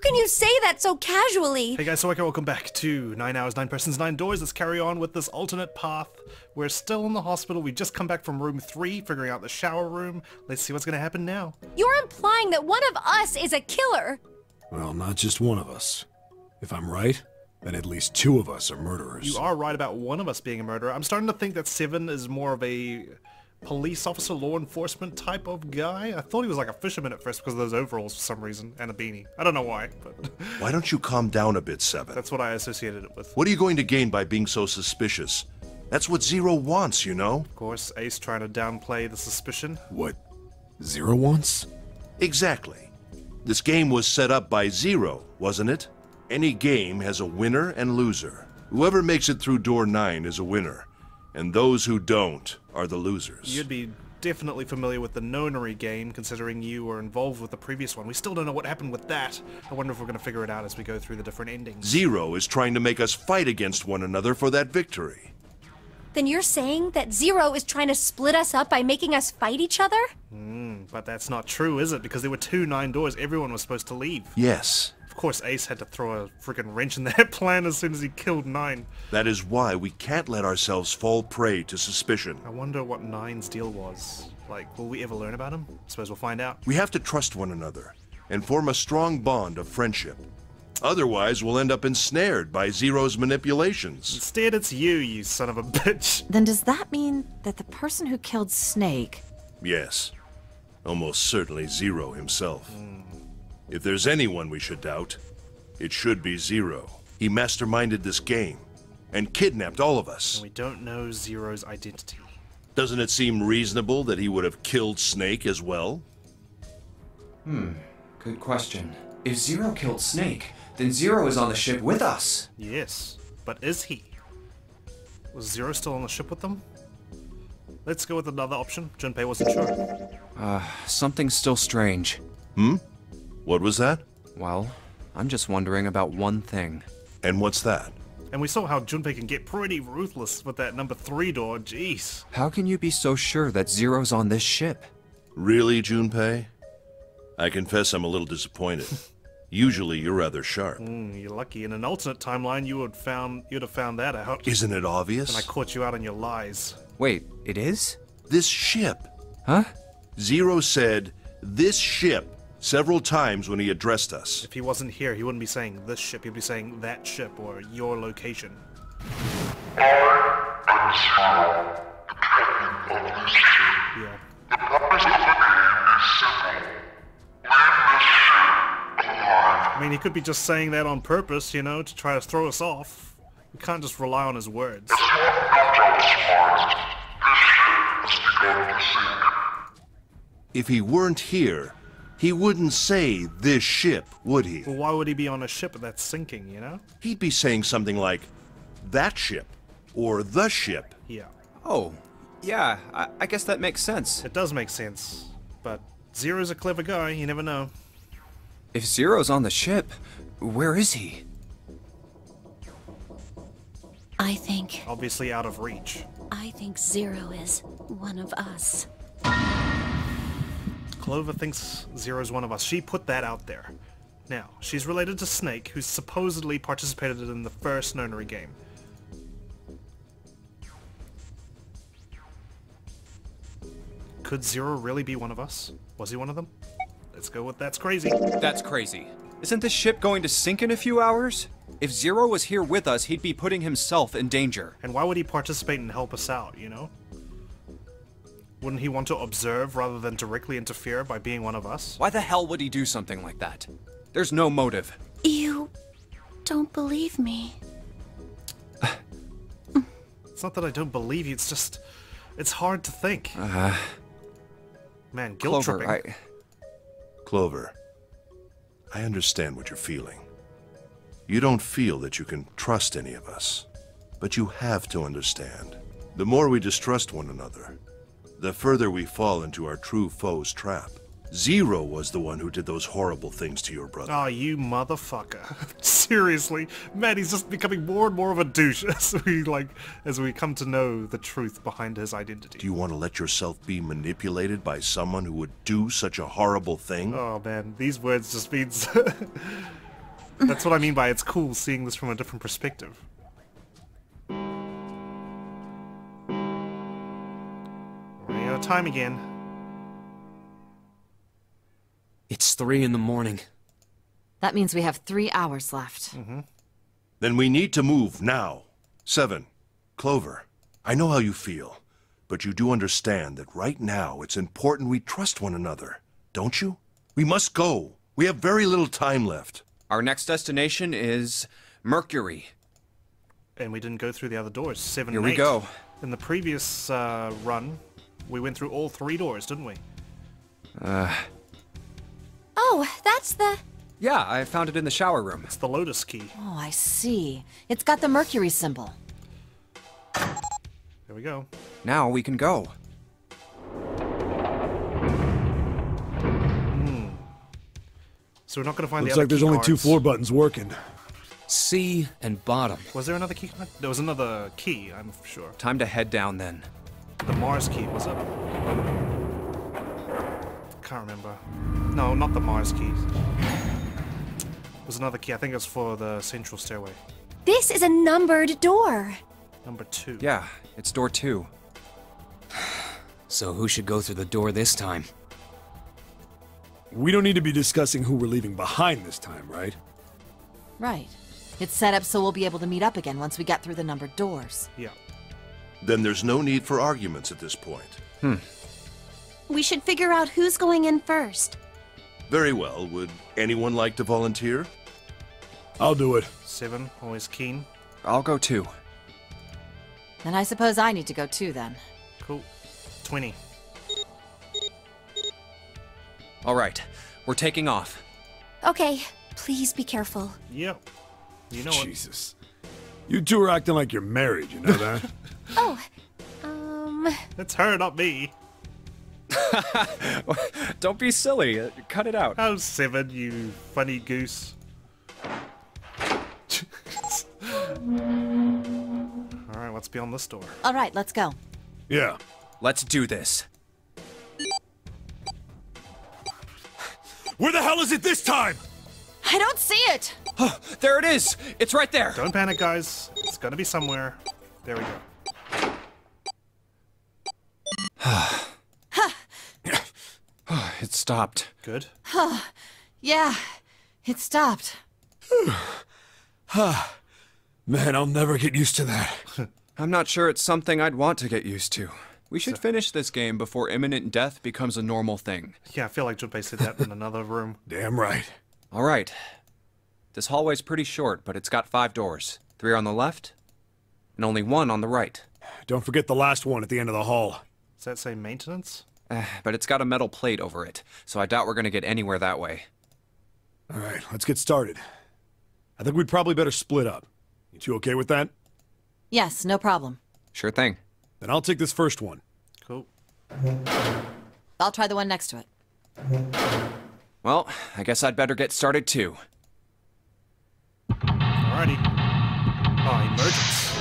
can you say that so casually? Hey guys, so welcome back to 9 Hours, 9 Persons, 9 Doors. Let's carry on with this alternate path. We're still in the hospital. We just come back from room 3, figuring out the shower room. Let's see what's gonna happen now. You're implying that one of us is a killer. Well, not just one of us. If I'm right, then at least 2 of us are murderers. You are right about one of us being a murderer. I'm starting to think that 7 is more of a police officer, law enforcement type of guy. I thought he was like a fisherman at first because of those overalls for some reason, and a beanie. I don't know why, but... Why don't you calm down a bit, 7? That's what I associated it with. What are you going to gain by being so suspicious? That's what Zero wants, you know? Of course, Ace trying to downplay the suspicion. What Zero wants? Exactly. This game was set up by Zero, wasn't it? Any game has a winner and loser. Whoever makes it through door 9 is a winner, and those who don't are the losers. You'd be definitely familiar with the Nonary Game, considering you were involved with the previous one. We still don't know what happened with that. I wonder if we're going to figure it out as we go through the different endings. Zero is trying to make us fight against one another for that victory. Then you're saying that Zero is trying to split us up by making us fight each other? But that's not true, is it? Because there were 2 9 doors. Everyone was supposed to leave. Yes. Of course, Ace had to throw a freaking wrench in that plan as soon as he killed 9. That is why we can't let ourselves fall prey to suspicion. I wonder what 9's deal was. Like, will we ever learn about him? I suppose we'll find out. We have to trust one another and form a strong bond of friendship. Otherwise, we'll end up ensnared by Zero's manipulations. Instead, it's you son of a bitch. Then does that mean that the person who killed Snake... Yes. Almost certainly Zero himself. If there's anyone we should doubt, it should be Zero. He masterminded this game and kidnapped all of us. And we don't know Zero's identity. Doesn't it seem reasonable that he would have killed Snake as well? Good question. If Zero killed Snake, then Zero is on the ship with us. Yes, but is he? Was Zero still on the ship with them? Let's go with another option. Junpei wasn't sure. Something's still strange. What was that? Well, I'm just wondering about one thing. And what's that? And we saw how Junpei can get pretty ruthless with that number 3 door, jeez. How can you be so sure that Zero's on this ship? Really, Junpei? I confess I'm a little disappointed. Usually you're rather sharp. You're lucky. In an alternate timeline, you'd have found that out. Isn't it obvious? And I caught you out on your lies. Wait, it is? This ship. Huh? Zero said, "this ship," several times when he addressed us. If he wasn't here, he wouldn't be saying this ship, he'd be saying that ship or your location. I am Zero, the captain of this ship. Yeah. The purpose of the game is simple. Leave this ship alive. I mean, he could be just saying that on purpose, you know, to try to throw us off. We can't just rely on his words. As one not outsmarted, this ship has begun to sink. If he weren't here, he wouldn't say this ship, would he? Well, why would he be on a ship that's sinking, you know? He'd be saying something like, that ship, or the ship. Yeah. Oh, yeah, I guess that makes sense. It does make sense. But Zero's a clever guy, you never know. If Zero's on the ship, where is he? I think Obviously out of reach. Zero is one of us. Clover thinks Zero's one of us. She put that out there. Now, she's related to Snake, who supposedly participated in the first Nonary game. Could Zero really be one of us? Was he one of them? Let's go with that's crazy. That's crazy. Isn't this ship going to sink in a few hours? If Zero was here with us, he'd be putting himself in danger. And why would he participate and help us out, you know? Wouldn't he want to observe rather than directly interfere by being one of us? Why the hell would he do something like that? There's no motive. You don't believe me. It's not that I don't believe you, it's just... it's hard to think. Man, guilt Clover, tripping. Clover, I understand what you're feeling. You don't feel that you can trust any of us, but you have to understand. The more we distrust one another, the further we fall into our true foe's trap. Zero was the one who did those horrible things to your brother. Oh, you motherfucker. Seriously. Man, he's just becoming more and more of a douche as we come to know the truth behind his identity. Do you want to let yourself be manipulated by someone who would do such a horrible thing? Oh man, these words just means That's what I mean by it's cool seeing this from a different perspective. Running out of time again. It's 3 in the morning. That means we have 3 hours left. Then we need to move now. 7. Clover, I know how you feel, but you do understand that right now it's important we trust one another, don't you? We must go. We have very little time left. Our next destination is Mercury. And we didn't go through the other doors. 7 Here and we 8. go. In the previous run, we went through all 3 doors, didn't we? Oh, that's the... Yeah, I found it in the shower room. It's the Lotus key. Oh, I see. It's got the Mercury symbol. There we go. Now we can go. So we're not going to find Looks the other like there's key only cards. 2 floor buttons working. C and bottom. Was there another key card? There was another key, I'm sure. Time to head down then. The Mars key, was it? Can't remember. No, not the Mars key. It was another key. I think it was for the central stairway. This is a numbered door. Number 2. Yeah, it's door 2. So who should go through the door this time? We don't need to be discussing who we're leaving behind this time, right? Right. It's set up so we'll be able to meet up again once we get through the numbered doors. Yeah. Then there's no need for arguments at this point. We should figure out who's going in first. Very well. Would anyone like to volunteer? I'll do it. 7, always keen. I'll go too. Then I suppose I need to go too then. Cool. 20. All right, we're taking off. Okay, please be careful. Yep. You know it. Jesus. You two are acting like you're married, you know that? Oh, It's her, not me. Don't be silly. Cut it out. Oh, 7, you funny goose. Alright, what's beyond this door? All right, let's go. Yeah. Let's do this. Where the hell is it this time? I don't see it! There it is! It's right there! Don't panic, guys. It's gonna be somewhere. There we go. It stopped. Good. Yeah, it stopped. Man, I'll never get used to that. I'm not sure it's something I'd want to get used to. We should finish this game before imminent death becomes a normal thing. Yeah, I feel like Junpei said that in another room. Damn right. All right. This hallway's pretty short, but it's got 5 doors. 3 on the left, and only 1 on the right. Don't forget the last one at the end of the hall. Does that say maintenance? But it's got a metal plate over it, so I doubt we're gonna get anywhere that way. All right, let's get started. I think we'd probably better split up. You two okay with that? Yes, no problem. Sure thing. Then I'll take this first one. Cool. I'll try the one next to it. Well, I guess I'd better get started too. Alrighty. Oh, emergence.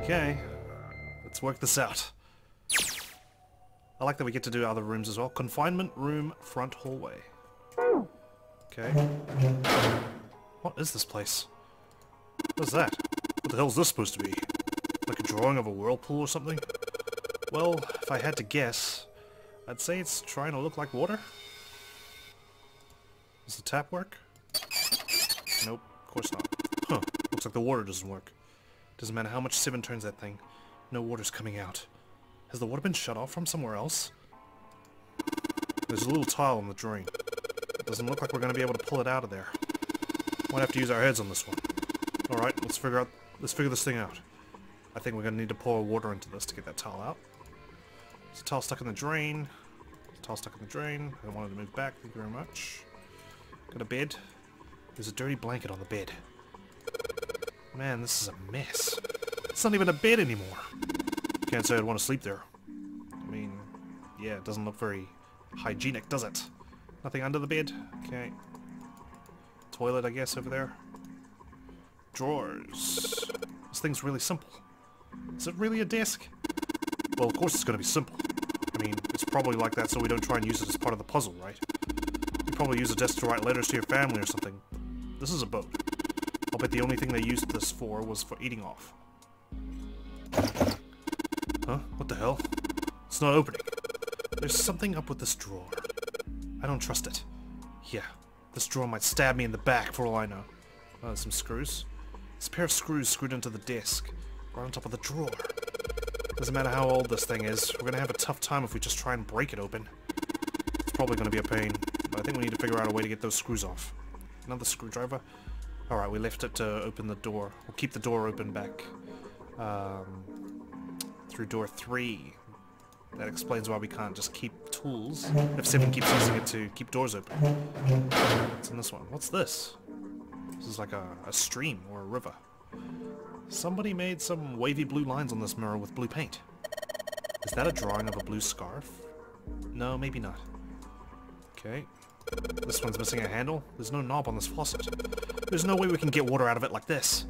Okay. Let's work this out. I like that we get to do other rooms as well. Confinement room, front hallway. Okay. What is this place? What is that? What the hell is this supposed to be? Like a drawing of a whirlpool or something? Well, if I had to guess, I'd say it's trying to look like water. Does the tap work? Nope, of course not. Huh, looks like the water doesn't work. Doesn't matter how much 7 turns that thing. No water's coming out. Has the water been shut off from somewhere else? There's a little tile on the drain. Doesn't look like we're going to be able to pull it out of there. Might have to use our heads on this one. Alright, let's figure this thing out. I think we're going to need to pour water into this to get that tile out. There's a tile stuck in the drain. There's a tile stuck in the drain. I wanted to move back, thank you very much. Got a bed. There's a dirty blanket on the bed. Man, this is a mess. It's not even a bed anymore. Can't say I'd want to sleep there. I mean, yeah, it doesn't look very hygienic, does it? Nothing under the bed? Okay. Toilet, I guess, over there. Drawers. This thing's really simple. Is it really a desk? Well, of course it's going to be simple. I I mean, it's probably like that so we don't try and use it as part of the puzzle, right? You probably use it just to write letters to your family or something. This is a boat. I'll bet the only thing they used this for was for eating off. Huh? What the hell? It's not opening. There's something up with this drawer. I don't trust it. Yeah, this drawer might stab me in the back for all I know. Oh, there's some screws. There's a pair of screws screwed into the desk, right on top of the drawer. Doesn't matter how old this thing is, we're gonna have a tough time if we just try and break it open. It's probably gonna be a pain, but I think we need to figure out a way to get those screws off. Another screwdriver? Alright, we left it to open the door. We'll keep the door open back through door 3. That explains why we can't just keep tools if 7 keeps using it to keep doors open. What's in this one? What's this? This is like a stream or a river. Somebody made some wavy blue lines on this mirror with blue paint. Is that a drawing of a blue scarf? No, maybe not. Okay. This one's missing a handle. There's no knob on this faucet. There's no way we can get water out of it like this.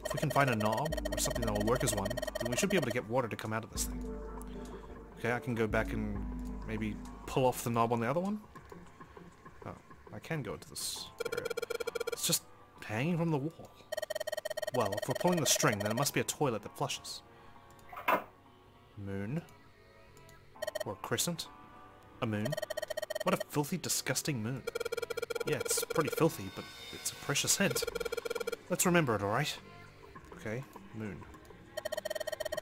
If we can find a knob or something that will work as one, then we should be able to get water to come out of this thing. Okay, I can go back and maybe pull off the knob on the other one. Oh, I can go into this area. It's just hanging from the wall. Well, if we're pulling the string, then it must be a toilet that flushes. Moon. Or a crescent. A moon. What a filthy, disgusting moon. Yeah, it's pretty filthy, but it's a precious hint. Let's remember it, alright? Okay, moon.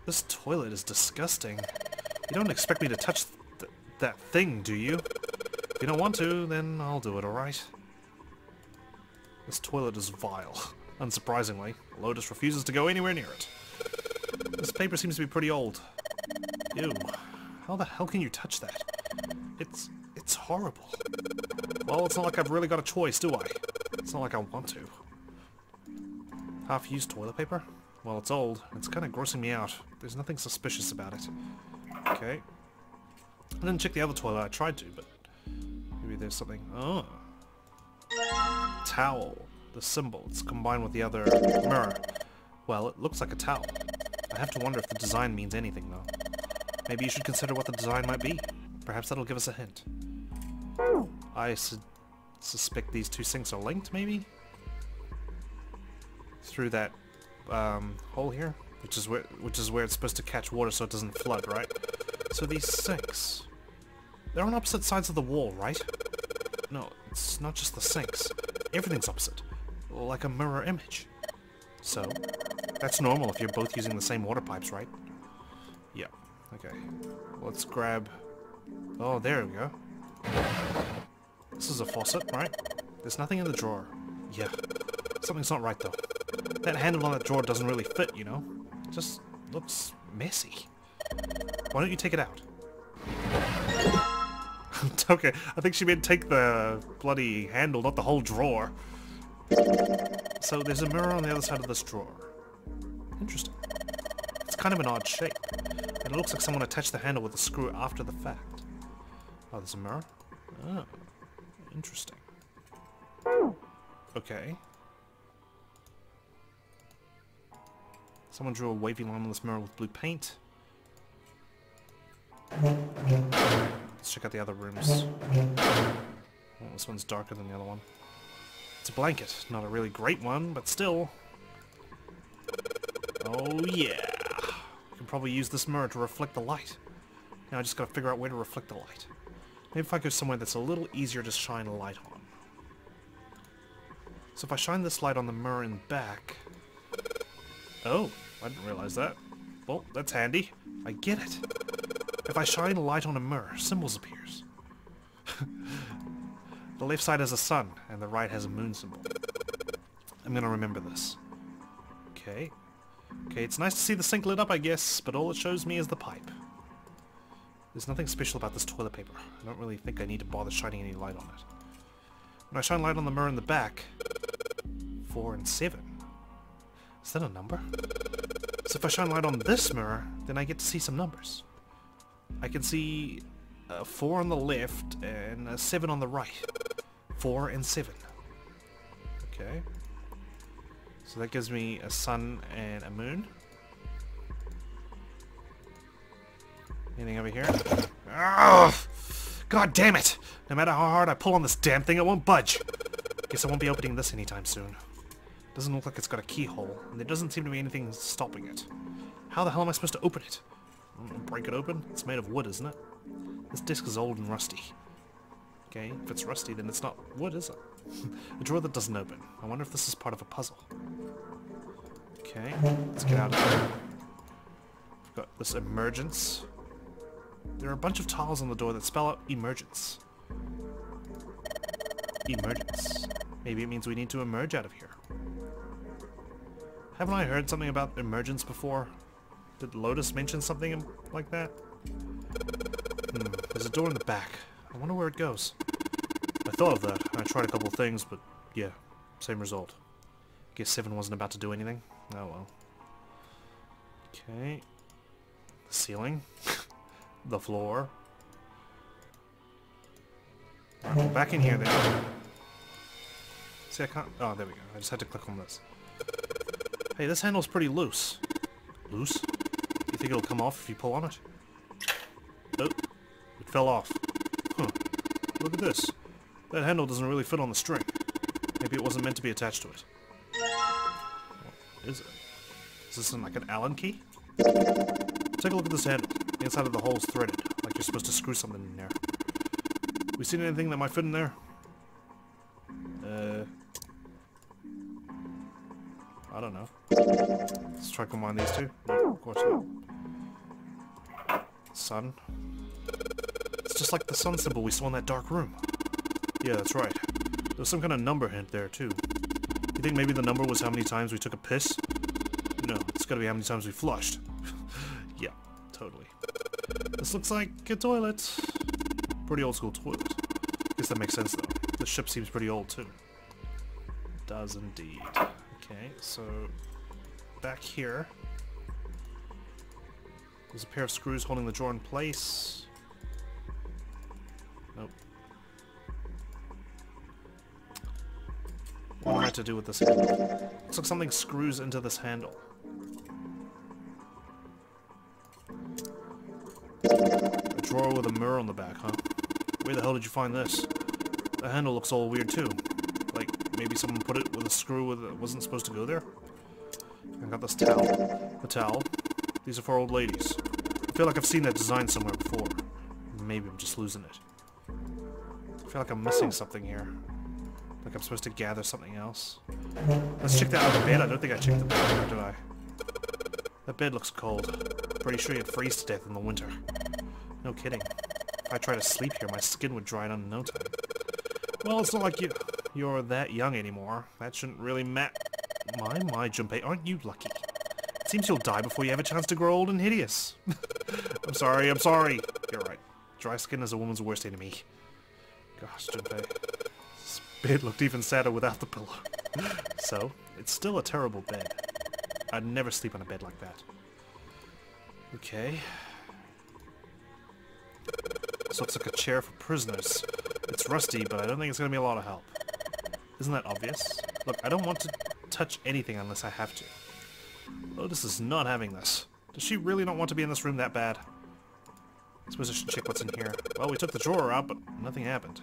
This toilet is disgusting. You don't expect me to touch that thing, do you? If you don't want to, then I'll do it, alright? This toilet is vile. Unsurprisingly, Lotus refuses to go anywhere near it. This paper seems to be pretty old. Ew. How the hell can you touch that? It's horrible. Well, it's not like I've really got a choice, do I? It's not like I want to. Half-used toilet paper? Well, it's old. It's kind of grossing me out. There's nothing suspicious about it. Okay. I didn't check the other toilet. I tried to, but maybe there's something. Oh. Towel. The symbol. It's combined with the other mirror. Well, it looks like a towel. I have to wonder if the design means anything, though. Maybe you should consider what the design might be. Perhaps that'll give us a hint. I suspect these two sinks are linked, maybe? Through that hole here, which is where it's supposed to catch water so it doesn't flood, right? So these sinks, they're on opposite sides of the wall, right? No, it's not just the sinks. Everything's opposite, like a mirror image. So that's normal if you're both using the same water pipes, right? Yeah. Okay. Let's grab. Oh, there we go. This is a faucet, right? There's nothing in the drawer. Yeah. Something's not right, though. That handle on that drawer doesn't really fit, you know? It just looks messy. Why don't you take it out? Okay, I think she meant take the bloody handle, not the whole drawer. So there's a mirror on the other side of this drawer. Interesting. It's kind of an odd shape. And it looks like someone attached the handle with a screw after the fact. Oh, there's a mirror? Oh. Interesting. Okay. Someone drew a wavy line on this mirror with blue paint. Let's check out the other rooms. Oh, this one's darker than the other one. It's a blanket. Not a really great one, but still. Oh yeah. We can probably use this mirror to reflect the light. Now I just gotta figure out where to reflect the light. Maybe if I go somewhere that's a little easier to shine a light on. So if I shine this light on the mirror in the back... Oh, I didn't realize that. Well, that's handy. I get it. If I shine a light on a mirror, symbols appears. The left side has a sun, and the right has a moon symbol. I'm gonna remember this. Okay. Okay, it's nice to see the sink lit up, I guess, but all it shows me is the pipe. There's nothing special about this toilet paper. I don't really think I need to bother shining any light on it. When I shine light on the mirror in the back... 4 and 7. Is that a number? So if I shine light on this mirror, then I get to see some numbers. I can see a 4 on the left and a 7 on the right. 4 and 7. Okay. So that gives me a sun and a moon. Anything over here? Ugh! God damn it! No matter how hard I pull on this damn thing, it won't budge. Guess I won't be opening this anytime soon. Doesn't look like it's got a keyhole, and there doesn't seem to be anything stopping it. How the hell am I supposed to open it? Break it open? It's made of wood, isn't it? This disc is old and rusty. Okay, if it's rusty, then it's not wood, is it? A drawer that doesn't open. I wonder if this is part of a puzzle. Okay, let's get out of here. We've got this emergence. There are a bunch of tiles on the door that spell out emergence. Emergence. Maybe it means we need to emerge out of here. Haven't I heard something about emergence before? Did Lotus mention something like that? There's a door in the back. I wonder where it goes. I thought of that. I tried a couple of things, but yeah, same result. Guess 7 wasn't about to do anything. Oh well. Okay. The ceiling. The floor. Alright, well, back in here then. See, I can't... Oh, there we go. I just had to click on this. Hey, this handle's pretty loose. Loose? You think it'll come off if you pull on it? Nope. It fell off. Huh. Look at this. That handle doesn't really fit on the string. Maybe it wasn't meant to be attached to it. What is it? Is this like an Allen key? Take a look at this handle. The inside of the hole's threaded, like you're supposed to screw something in there. We seen anything that might fit in there? I don't know. Let's try to combine these two. No, of course not. Sun. It's just like the sun symbol we saw in that dark room. Yeah, that's right. There's some kind of number hint there, too. You think maybe the number was how many times we took a piss? No, it's gotta be how many times we flushed. Yeah, totally. This looks like a toilet. Pretty old school toilet. Guess that makes sense, though. The ship seems pretty old, too. It does indeed. Okay, so back here, there's a pair of screws holding the drawer in place. Nope. What am I to do with this handle? Looks like something screws into this handle. A drawer with a mirror on the back, huh? Where the hell did you find this? The handle looks all weird too. Like, maybe someone put it with a screw that wasn't supposed to go there? I got this towel. The towel. These are for old ladies. I feel like I've seen that design somewhere before. Maybe I'm just losing it. I feel like I'm missing something here. Like I'm supposed to gather something else. Let's check that other bed. I don't think I checked the bed, did I? That bed looks cold. Pretty sure you'd freeze to death in the winter. No kidding. If I try to sleep here, my skin would dry out in no time. Well, it's not like you're that young anymore. That shouldn't really matter. My, Junpei, aren't you lucky? It seems you'll die before you have a chance to grow old and hideous. I'm sorry. You're right. Dry skin is a woman's worst enemy. Gosh, Junpei. This bed looked even sadder without the pillow. So, it's still a terrible bed. I'd never sleep on a bed like that. Okay. This looks like a chair for prisoners. It's rusty, but I don't think it's going to be a lot of help. Isn't that obvious? Look, I don't want to touch anything unless I have to. Lotus is not having this. Does she really not want to be in this room that bad? I suppose I should check what's in here. Well, we took the drawer out, but nothing happened.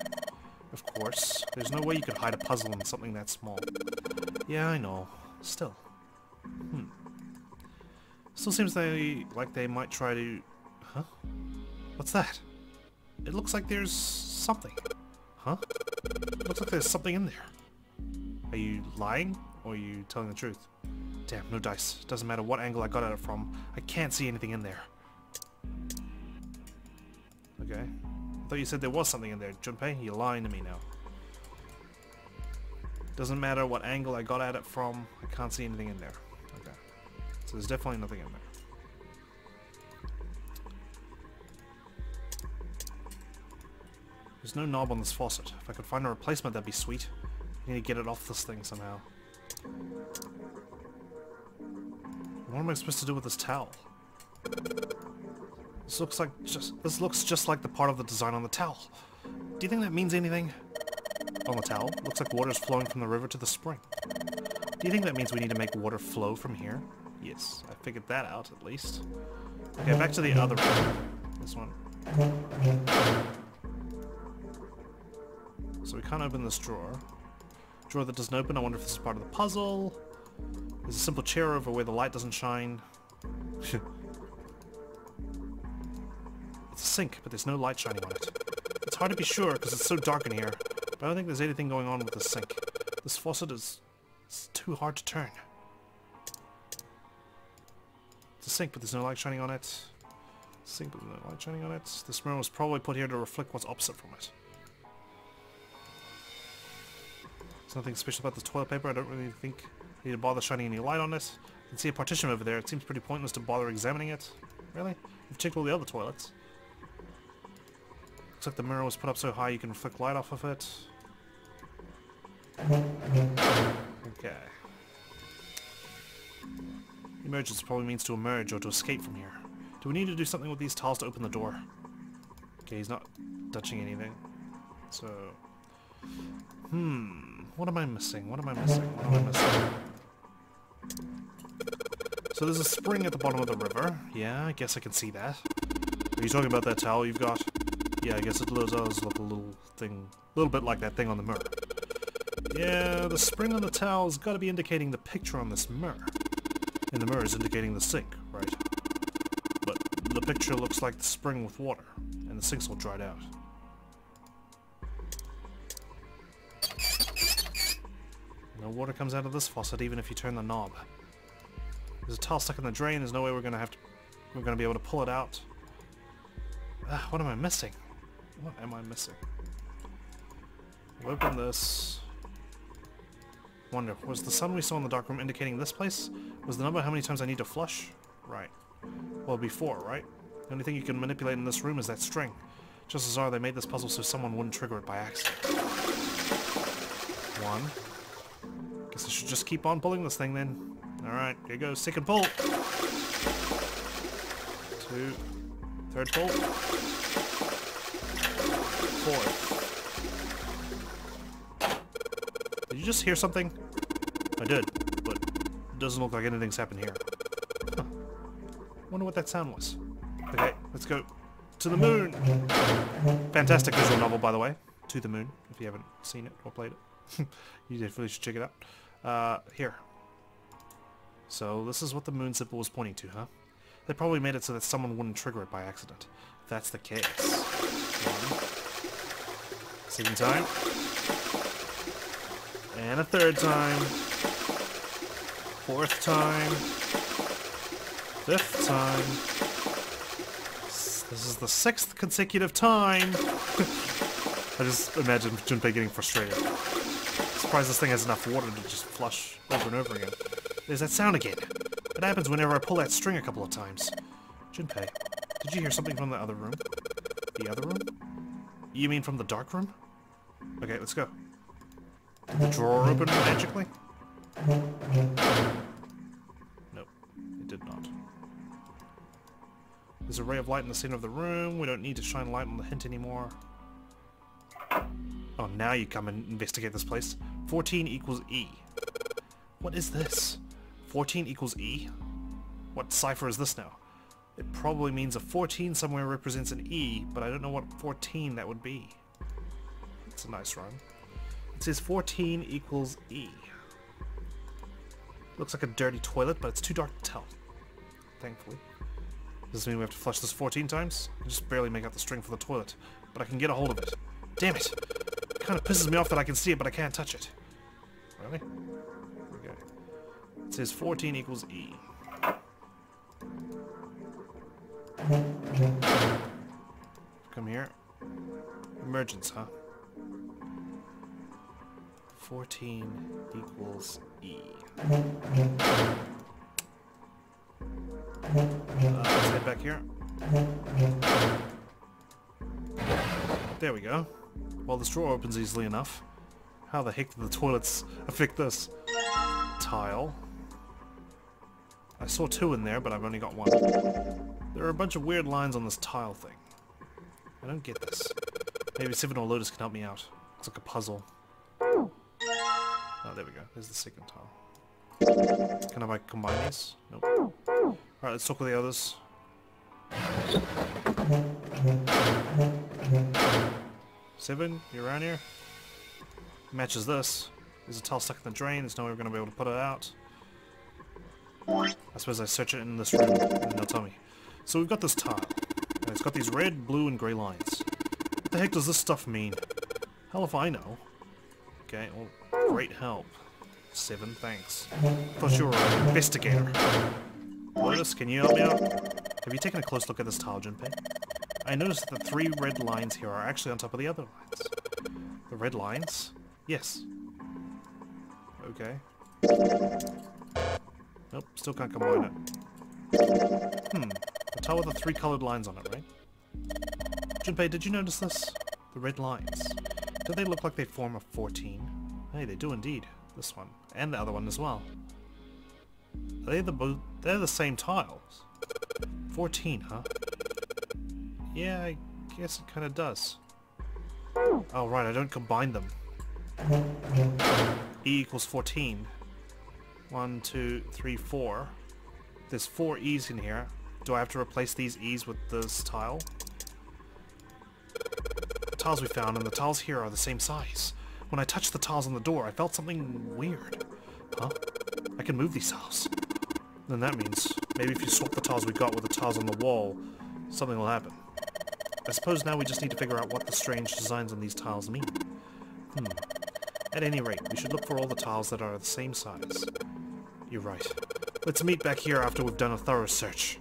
Of course. There's no way you could hide a puzzle in something that small. Yeah, I know. Still. Still seems like they might try to... Huh? What's that? It looks like there's something. Huh? It looks like there's something in there. Are you lying? Or are you telling the truth? Damn, no dice. Doesn't matter what angle I got at it from. I can't see anything in there. Okay. I thought you said there was something in there, Junpei. You're lying to me now. Doesn't matter what angle I got at it from. I can't see anything in there. Okay. So there's definitely nothing in there. There's no knob on this faucet. If I could find a replacement, that'd be sweet. I need to get it off this thing somehow. What am I supposed to do with this towel? This looks just like the part of the design on the towel. Do you think that means anything? On the towel, looks like water's flowing from the river to the spring. Do you think that means we need to make water flow from here? Yes, I figured that out at least. Okay, back to the other room. This one. So we can't open this drawer. Drawer that doesn't open. I wonder if this is part of the puzzle. There's a simple chair over where the light doesn't shine. It's a sink, but there's no light shining on it. It's hard to be sure because it's so dark in here, but I don't think there's anything going on with the sink. This faucet is too hard to turn. It's a sink, but there's no light shining on it. Sink, but there's no light shining on it. This mirror was probably put here to reflect what's opposite from it. There's nothing special about this toilet paper. I don't really think I need to bother shining any light on it. I can see a partition over there. It seems pretty pointless to bother examining it. Really? We've checked all the other toilets. Looks like the mirror was put up so high you can reflect light off of it. Okay. Emergence probably means to emerge or to escape from here. Do we need to do something with these tiles to open the door? Okay, he's not touching anything. So... what am I missing? What am I missing? What am I missing? So there's a spring at the bottom of the river. Yeah, I guess I can see that. Are you talking about that towel you've got? Yeah, I guess it does look a little thing, a little bit like that thing on the mirror. Yeah, the spring on the towel's got to be indicating the picture on this mirror. And the mirror is indicating the sink, right? But the picture looks like the spring with water, and the sink's all dried out. No water comes out of this faucet even if you turn the knob. There's a towel stuck in the drain. There's no way we're gonna be able to pull it out. What am I missing? What am I missing? We'll open this. Wonder, was the sun we saw in the dark room indicating this place? Was the number how many times I need to flush? Right. Well, before, right? The only thing you can manipulate in this room is that string. Just as are, they made this puzzle so someone wouldn't trigger it by accident. One. Guess I should just keep on pulling this thing then. Alright, here goes. Second pull. Two. Third pull. Fourth. Did you just hear something? I did, but it doesn't look like anything's happened here. Huh. Wonder what that sound was. Okay, let's go to the moon. Fantastic visual novel, by the way. To the Moon, if you haven't seen it or played it. You definitely should check it out. Here. So this is what the moon symbol was pointing to, huh? They probably made it so that someone wouldn't trigger it by accident. If that's the case. One. Second time. And a third time. Fourth time. Fifth time. This is the sixth consecutive time. I just imagine Junpei getting frustrated. Surprised this thing has enough water to just flush over and over again. There's that sound again. It happens whenever I pull that string a couple of times. Junpei, did you hear something from the other room? The other room? You mean from the dark room? Okay, let's go. Did the drawer open magically? Nope, it did not. There's a ray of light in the center of the room. We don't need to shine light on the hint anymore. Oh, now you come and investigate this place. 14 equals E. What is this? 14 equals E? What cipher is this now? It probably means a 14 somewhere represents an E, but I don't know what 14 that would be. It's a nice rhyme. It says 14 equals E. Looks like a dirty toilet, but it's too dark to tell. Thankfully. Does this mean we have to flush this 14 times? I just barely make out the string for the toilet, but I can get a hold of it. Damn it! It kind of pisses me off that I can see it, but I can't touch it. Really? Okay. It says 14 equals E. Come here. Emergence, huh? 14 equals E. Let's head back here. There we go. Well, this drawer opens easily enough. How the heck did the toilets affect this? Tile. I saw two in there, but I've only got one. There are a bunch of weird lines on this tile thing. I don't get this. Maybe Seven or Lotus can help me out. It's like a puzzle. Oh, there we go. There's the second tile. Can I combine these? Nope. Alright, let's talk with the others. Seven, you around here? Matches this. There's a tile stuck in the drain, there's no way we're going to be able to put it out. I suppose I search it in this room, and they'll tell me. So we've got this tile, and it's got these red, blue, and grey lines. What the heck does this stuff mean? Hell if I know. Okay, well, great help. 7, thanks. Thought you were an investigator. Lotus, can you help me out? Have you taken a close look at this tile, Junpei? I noticed that the 3 red lines here are actually on top of the other lines. The red lines? Yes. Okay. Nope, still can't combine it. The tile with the 3 colored lines on it, right? Junpei, did you notice this? The red lines. Do they look like they form a 14? Hey, they do indeed. This one. And the other one as well. They're the same tiles. 14, huh? Yeah, I guess it kinda does. Oh right, I don't combine them. E equals 14. 1, 2, 3, 4. There's 4 E's in here. Do I have to replace these E's with this tile? The tiles we found and the tiles here are the same size. When I touched the tiles on the door, I felt something weird. Huh? I can move these tiles. Then that means maybe if you swap the tiles we got with the tiles on the wall, something will happen. I suppose now we just need to figure out what the strange designs on these tiles mean. At any rate, we should look for all the tiles that are the same size. You're right. Let's meet back here after we've done a thorough search.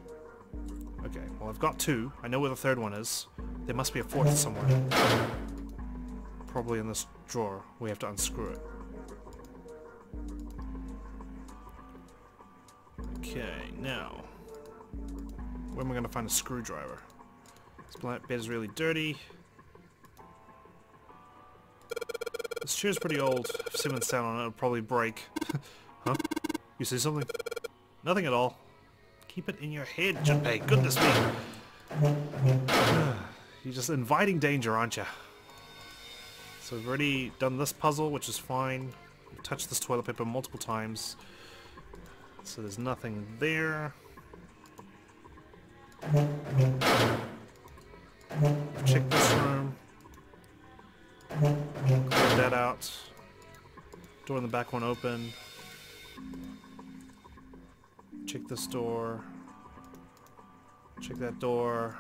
Okay, well I've got 2. I know where the 3rd one is. There must be a 4th somewhere. Probably in this drawer. We have to unscrew it. Okay, now... where am I going to find a screwdriver? This bed is really dirty. This chair's pretty old. If Simmons sat on it, it'll probably break. Huh? You see something? Nothing at all. Keep it in your head, Junpei. Goodness me. You're just inviting danger, aren't you? So we've already done this puzzle, which is fine. We've touched this toilet paper multiple times. So there's nothing there. Check this room. Clear that out. Door in the back won't open. Check this door. Check that door.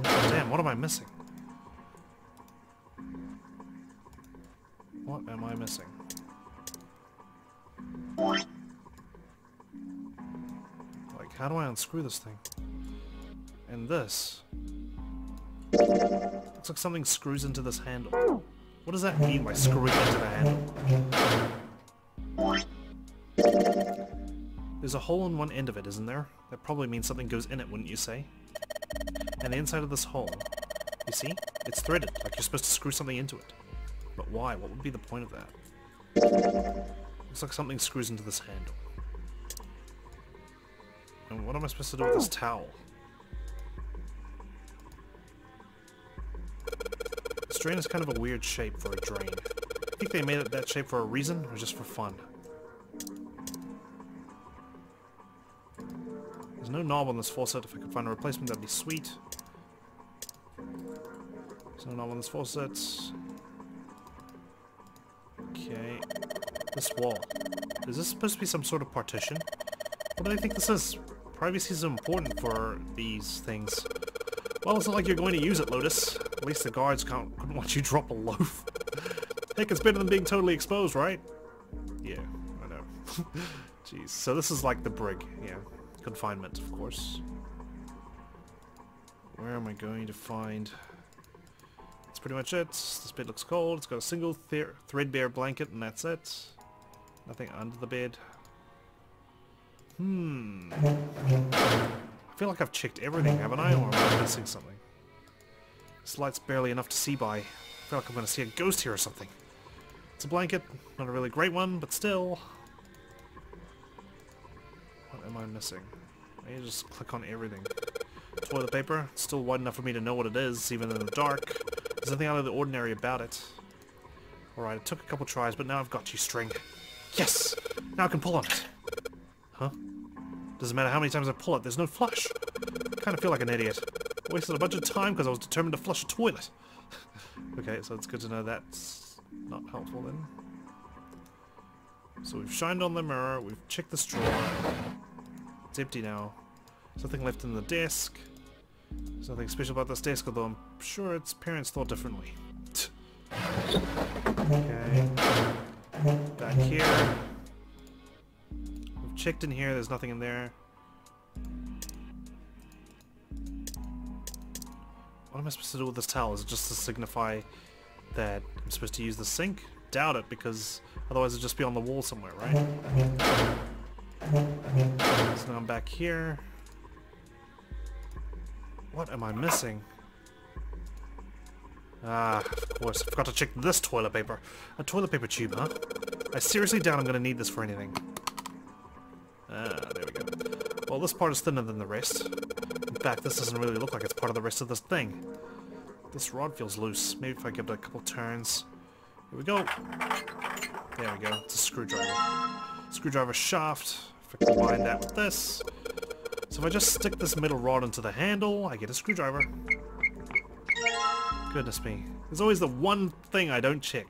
Damn, what am I missing? What am I missing? Like, how do I unscrew this thing? And this. Looks like something screws into this handle. What does that mean by screwing into the handle? There's a hole in one end of it, isn't there? That probably means something goes in it, wouldn't you say? And the inside of this hole, you see? It's threaded, like you're supposed to screw something into it. But why? What would be the point of that? Looks like something screws into this handle. And what am I supposed to do with this towel? This drain is kind of a weird shape for a drain. I think they made it that shape for a reason, or just for fun. There's no knob on this faucet. If I could find a replacement, that'd be sweet. There's no knob on this faucet. Okay. This wall. Is this supposed to be some sort of partition? What do they think this is? Privacy is important for these things. Well, it's not like you're going to use it, Lotus. At least the guards couldn't watch you drop a loaf. Heck, it's better than being totally exposed, right? Yeah, I know. Jeez. So this is like the brig, yeah. Confinement, of course. Where am I going to find... That's pretty much it. This bed looks cold. It's got a single threadbare blanket, and that's it. Nothing under the bed. I feel like I've checked everything, haven't I? Or am I missing something? This light's barely enough to see by. I feel like I'm going to see a ghost here or something. It's a blanket. Not a really great one, but still. What am I missing? I need to just click on everything. Toilet paper. It's still wide enough for me to know what it is, even in the dark. There's nothing out of the ordinary about it. Alright, it took a couple tries, but now I've got you, string. Yes! Now I can pull on it. Huh? Doesn't matter how many times I pull it, there's no flush. I kind of feel like an idiot. Wasted a bunch of time because I was determined to flush a toilet. Okay, so it's good to know that's not helpful then. So we've shined on the mirror, we've checked this drawer. It's empty now. There's nothing left in the desk. There's nothing special about this desk, although I'm sure its parents thought differently. Okay. Back here. We've checked in here, there's nothing in there. What am I supposed to do with this towel? Is it just to signify that I'm supposed to use the sink? Doubt it, because otherwise it'd just be on the wall somewhere, right? So now I'm back here. What am I missing? Ah, of course, I forgot to check this toilet paper. A toilet paper tube, huh? I seriously doubt I'm gonna need this for anything. Ah, there we go. Well, this part is thinner than the rest. In fact, this doesn't really look like it's part of the rest of this thing. This rod feels loose. Maybe if I give it a couple turns. Here we go. There we go. It's a screwdriver. Screwdriver shaft. If I combine that with this. So if I just stick this metal rod into the handle, I get a screwdriver. Goodness me. There's always the one thing I don't check.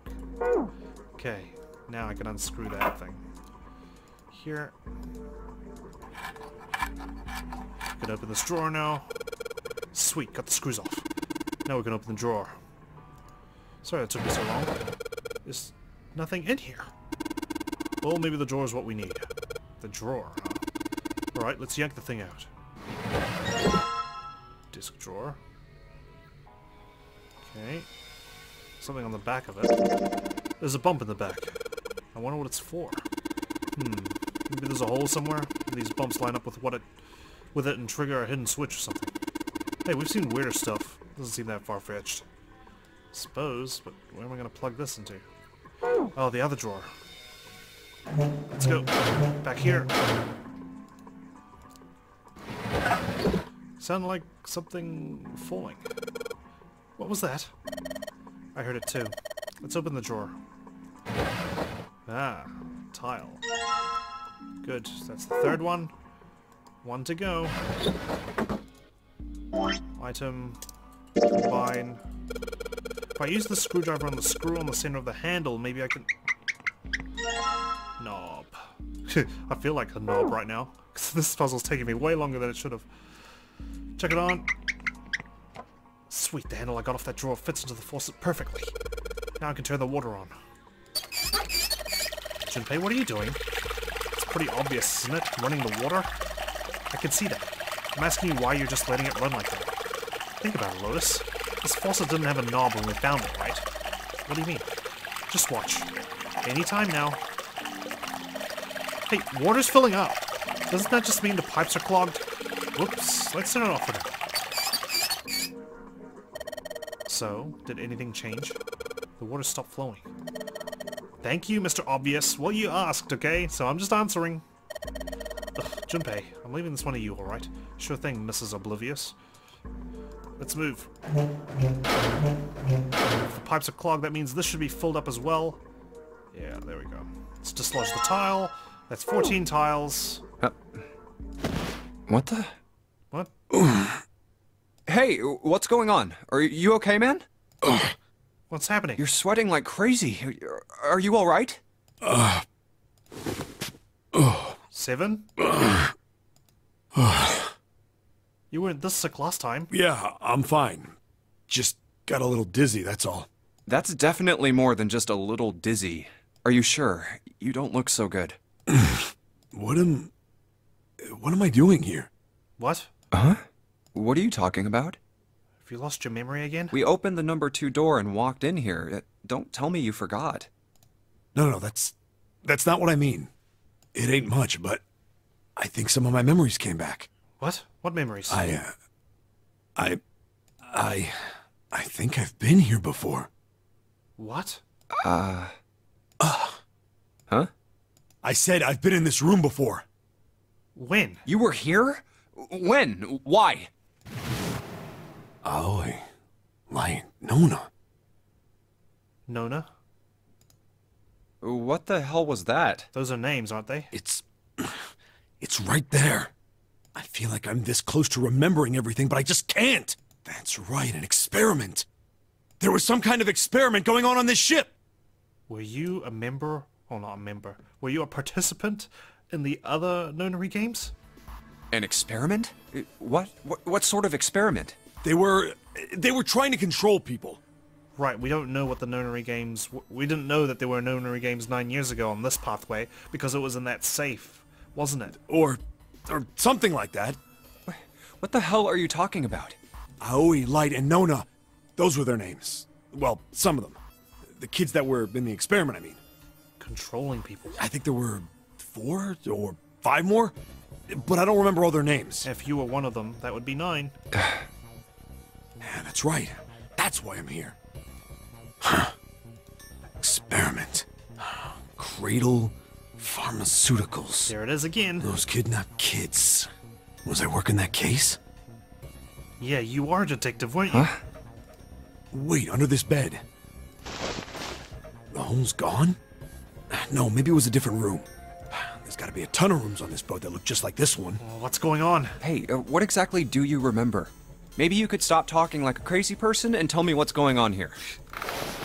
Okay. Now I can unscrew that thing. Here. I can open this drawer now. Sweet, got the screws off. Now we can open the drawer. Sorry that took me so long. There's nothing in here. Well, maybe the drawer is what we need. The drawer, huh? Alright, let's yank the thing out. Disc drawer. Okay. Something on the back of it. There's a bump in the back. I wonder what it's for. Maybe there's a hole somewhere, and these bumps line up with with it and trigger a hidden switch or something. Hey, we've seen weirder stuff. Doesn't seem that far-fetched. Suppose, but where am I going to plug this into? Oh, the other drawer. Let's go. Back here. Sounded like something falling. What was that? I heard it too. Let's open the drawer. Ah, tile. Good, that's the third one. One to go. Item. Combine. If I use the screwdriver on the screw on the center of the handle, maybe I can... Knob. I feel like a knob right now. Because this puzzle's taking me way longer than it should have. Check it on. Sweet, the handle I got off that drawer fits into the faucet perfectly. Now I can turn the water on. Junpei, what are you doing? It's pretty obvious, isn't it? Running the water? I can see that. I'm asking you why you're just letting it run like that. Think about it, Lotus. This faucet didn't have a knob when we found it, right? What do you mean? Just watch. Anytime now. Hey, water's filling up. Doesn't that just mean the pipes are clogged? Whoops, let's turn it off for now. So, did anything change? The water stopped flowing. Thank you, Mr. Obvious. Well, you asked, okay? So I'm just answering. Ugh, Junpei, I'm leaving this one to you, alright? Sure thing, Mrs. Oblivious. Let's move. If the pipes are clogged, that means this should be filled up as well. Yeah, there we go. Let's dislodge the tile. That's 14 tiles. What the? What? Hey, what's going on? Are you okay, man? What's happening? You're sweating like crazy. Are you alright? 7? You weren't this sick last time. Yeah, I'm fine. Just got a little dizzy, that's all. That's definitely more than just a little dizzy. Are you sure? You don't look so good. What am I doing here? What? Huh? What are you talking about? Have you lost your memory again? We opened the number 2 door and walked in here. Don't tell me you forgot. No, that's not what I mean. It ain't much, but I think some of my memories came back. What? What memories? I think I've been here before. What? Huh? I said I've been in this room before. When? You were here? When? Why? Aoi. Like Nona. Nona? What the hell was that? Those are names, aren't they? It's right there. I feel like I'm this close to remembering everything, but I just can't. That's right, an experiment. There was some kind of experiment going on this ship. Were you a member, or not a member, were you a participant in the other Nonary games? An experiment? What sort of experiment? They were trying to control people. Right, we don't know what the Nonary games... We didn't know that there were Nonary games 9 years ago on this pathway, because it was in that safe, wasn't it? Or something like that. What the hell are you talking about? Aoi, Light, and Nona. Those were their names. Well, some of them. The kids that were in the experiment, I mean. Controlling people. I think there were 4 or 5 more, but I don't remember all their names. If you were one of them, that would be 9. Yeah, that's right. That's why I'm here. Huh. Experiment. Cradle Pharmaceuticals. There it is again. Those kidnapped kids. Was I working that case? Yeah, you are a detective, weren't you? Huh? Wait, under this bed. The hole's gone? No, maybe it was a different room. There's gotta be a ton of rooms on this boat that look just like this one. Well, what's going on? Hey, what exactly do you remember? Maybe you could stop talking like a crazy person and tell me what's going on here.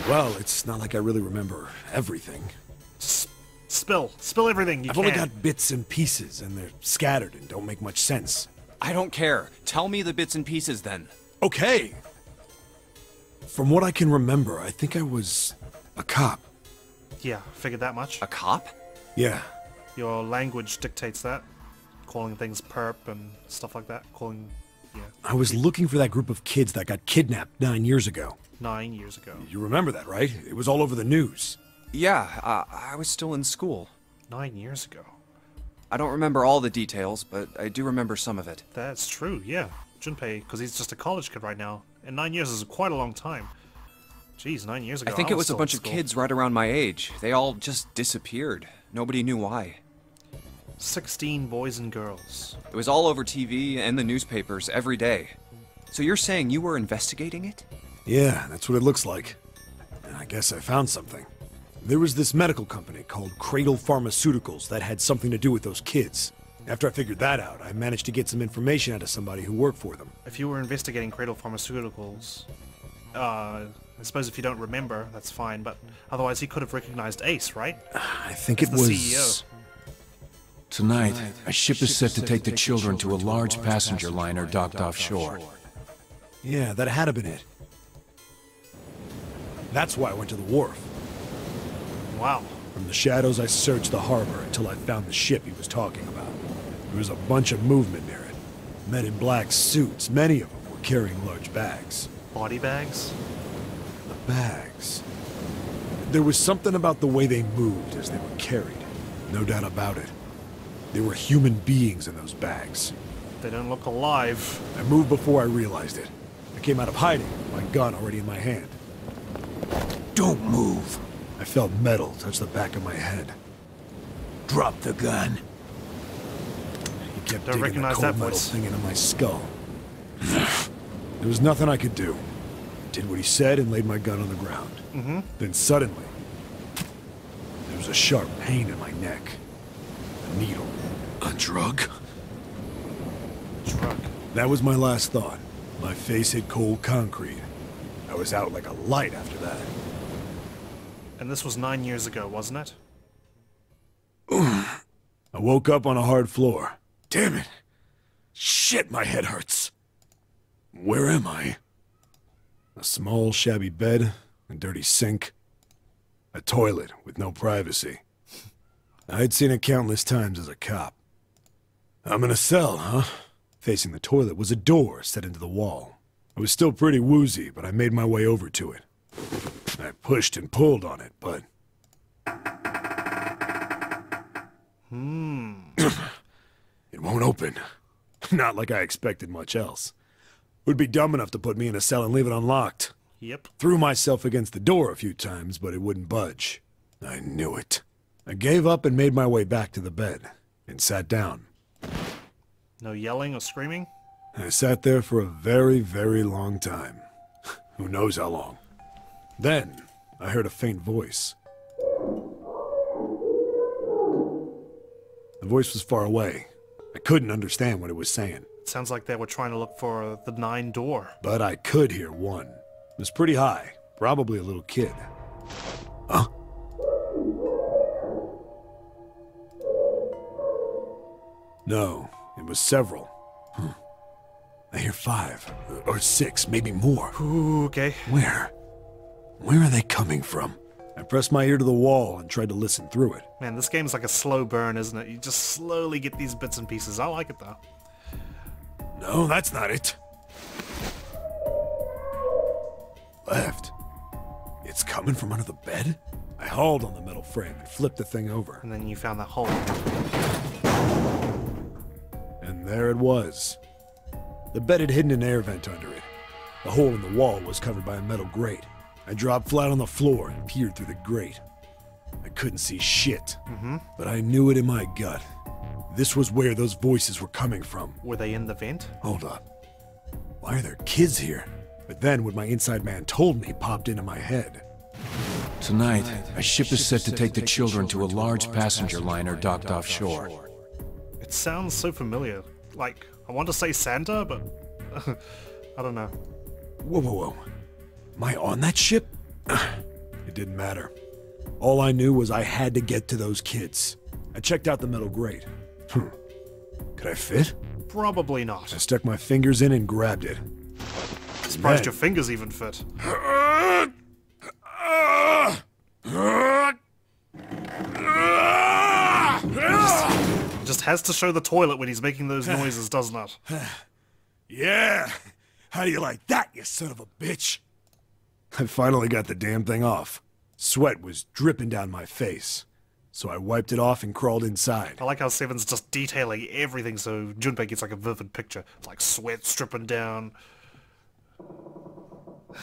Well, it's not like I really remember everything. Spill everything you I've can. only got bits and pieces, and they're scattered and don't make much sense. I don't care. Tell me the bits and pieces then. Okay. From what I can remember, I think I was a cop. Yeah, figured that much. A cop? Yeah. Your language dictates that. Calling things perp and stuff like that. Yeah. I was looking for that group of kids that got kidnapped 9 years ago. 9 years ago. You remember that, right? It was all over the news. Yeah, I was still in school. 9 years ago. I don't remember all the details, but I do remember some of it. That's true, yeah. Junpei, because he's just a college kid right now. And 9 years is quite a long time. Jeez, 9 years ago. I think it was a still bunch in of school. kids right around my age. They all just disappeared. Nobody knew why. 16 boys and girls. It was all over TV and the newspapers every day. So you're saying you were investigating it? Yeah, that's what it looks like. And I guess I found something. There was this medical company called Cradle Pharmaceuticals that had something to do with those kids. After I figured that out, I managed to get some information out of somebody who worked for them. If you were investigating Cradle Pharmaceuticals, I suppose if you don't remember, that's fine, but otherwise he could have recognized Ace, right? I think As it the was... CEO. Tonight, a ship is set to take the children to a large passenger liner docked offshore. Yeah, that had to been it. That's why I went to the wharf. Wow. From the shadows, I searched the harbor until I found the ship he was talking about. There was a bunch of movement near it. Men in black suits, many of them were carrying large bags. Body bags? The bags. There was something about the way they moved as they were carried. No doubt about it. There were human beings in those bags. They don't look alive. I moved before I realized it. I came out of hiding with my gun already in my hand. Don't move. I felt metal touch the back of my head. Drop the gun. He kept Don't digging the recognize cold that metal voice. thing into my skull. There was nothing I could do. Did what he said and laid my gun on the ground. Then suddenly, there was a sharp pain in my neck. A needle. A drug? Drug. That was my last thought. My face hit cold concrete. I was out like a light after that. And this was 9 years ago, wasn't it? I woke up on a hard floor. Damn it! Shit, my head hurts. Where am I? A small, shabby bed, a dirty sink, a toilet with no privacy. I'd seen it countless times as a cop. I'm in a cell, huh? Facing the toilet was a door set into the wall. I was still pretty woozy, but I made my way over to it. I pushed and pulled on it, but... It won't open. Not like I expected much else. Would be dumb enough to put me in a cell and leave it unlocked. Yep. Threw myself against the door a few times, but it wouldn't budge. I knew it. I gave up and made my way back to the bed, and sat down. No yelling or screaming? I sat there for a very, very long time. Who knows how long. Then, I heard a faint voice. The voice was far away. I couldn't understand what it was saying. Sounds like they were trying to look for the 9 door. But I could hear one. It was pretty high. Probably a little kid. Huh? No, it was several. I hear 5, or 6, maybe more. Ooh, okay. Where? Where are they coming from? I pressed my ear to the wall and tried to listen through it. Man, this game's like a slow burn, isn't it? You just slowly get these bits and pieces. I like it, though. No, that's not it. Left. It's coming from under the bed? I hauled on the metal frame and flipped the thing over. And then you found that hole. And there it was. The bed had hidden an air vent under it. The hole in the wall was covered by a metal grate. I dropped flat on the floor and peered through the grate. I couldn't see shit, but I knew it in my gut. This was where those voices were coming from. Were they in the vent? Hold up. Why are there kids here? But then what my inside man told me popped into my head. Tonight, a ship is set to take the children to a large passenger liner docked offshore. It sounds so familiar. Like, I want to say Santa, but I don't know. Whoa, whoa, whoa. Am I on that ship? It didn't matter. All I knew was I had to get to those kids. I checked out the metal grate. Could I fit? Probably not. I stuck my fingers in and grabbed it. Surprised your fingers even fit. Just has to show the toilet when he's making those noises, doesn't it? Yeah! How do you like that, you son of a bitch? I finally got the damn thing off. Sweat was dripping down my face. So I wiped it off and crawled inside. I like how Seven's just detailing everything so Junpei gets like a vivid picture. Like sweat stripping down.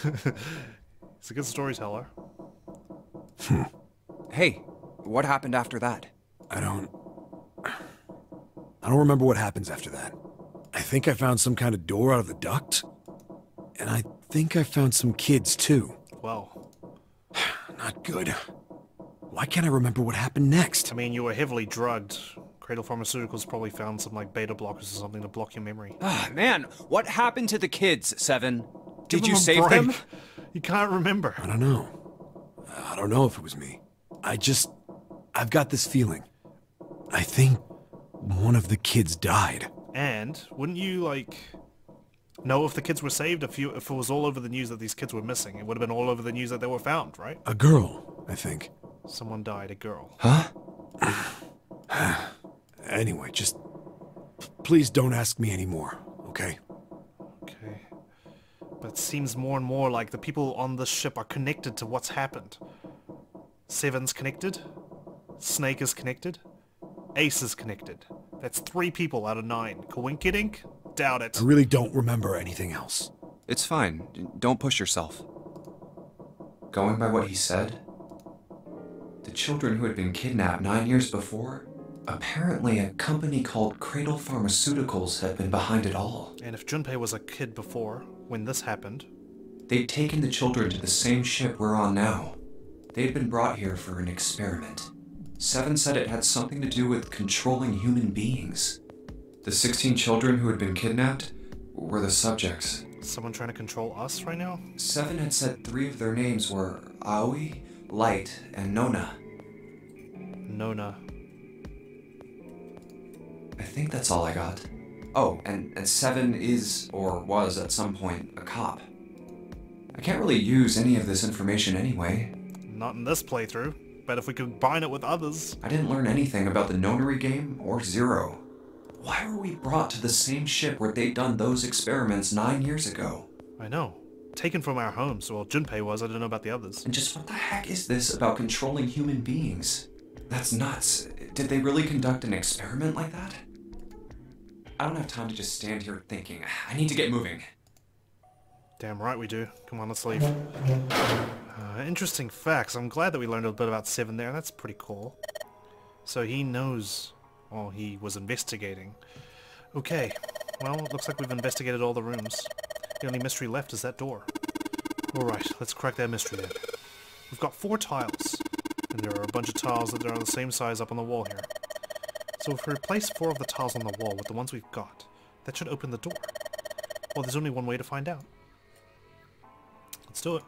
He's a good storyteller. Hey, what happened after that? I don't remember what happens after that. I think I found some kind of door out of the duct. And I think I found some kids too. Well, not good. Why can't I remember what happened next? I mean, you were heavily drugged. Cradle Pharmaceuticals probably found some like beta blockers or something to block your memory. Ah, man, what happened to the kids, Seven? Did you them a save break. them? You can't remember. I don't know. I don't know if it was me. I've got this feeling. I think one of the kids died. And wouldn't you like know if the kids were saved if it was all over the news that these kids were missing? It would have been all over the news that they were found, right? A girl, I think. Someone died, a girl. Huh? Anyway, just please don't ask me anymore, okay? Okay. But it seems more and more like the people on this ship are connected to what's happened. Seven's connected. Snake is connected. Ace is connected. That's 3 people out of 9. Coinkydink? Doubt it. I really don't remember anything else. It's fine. Don't push yourself. Going by what he said, the children who had been kidnapped 9 years before, apparently a company called Cradle Pharmaceuticals had been behind it all. And if Junpei was a kid before, when this happened... They'd taken the children to the same ship we're on now. They'd been brought here for an experiment. Seven said it had something to do with controlling human beings. The 16 children who had been kidnapped were the subjects. Someone trying to control us right now? Seven had said 3 of their names were Aoi, Light, and Nona. Nona. I think that's all I got. Oh, and Seven is, or was at some point, a cop. I can't really use any of this information anyway. Not in this playthrough. But if we combine it with others... I didn't learn anything about the Nonary Game or Zero. Why were we brought to the same ship where they'd done those experiments 9 years ago? I know. Taken from our homes. Well, Junpei was. I don't know about the others. And just what the heck is this about controlling human beings? That's nuts. Did they really conduct an experiment like that? I don't have time to just stand here thinking. I need to get moving. Damn right we do. Come on, let's leave. Interesting facts. I'm glad that we learned a bit about Seven there. That's pretty cool. So he knows... Well, he was investigating. Okay. Well, it looks like we've investigated all the rooms. The only mystery left is that door. Alright, let's crack that mystery then. We've got 4 tiles. And there are a bunch of tiles that are the same size up on the wall here. So if we replace 4 of the tiles on the wall with the ones we've got, That should open the door. Well, there's only one way to find out. Let's do it.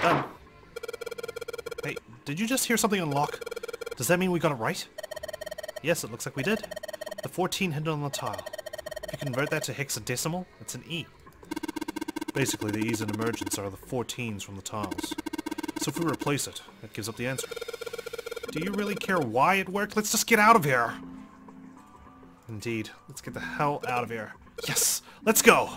Done. Hey, did you just hear something unlock? Does that mean we got it right? Yes, it looks like we did. The 14 hidden on the tile. If you convert that to hexadecimal, it's an E. Basically, the E's in emergence are the 14s from the tiles. So if we replace it, that gives up the answer. Do you really care why it worked? Let's just get out of here! Indeed. Let's get the hell out of here. Yes! Let's go!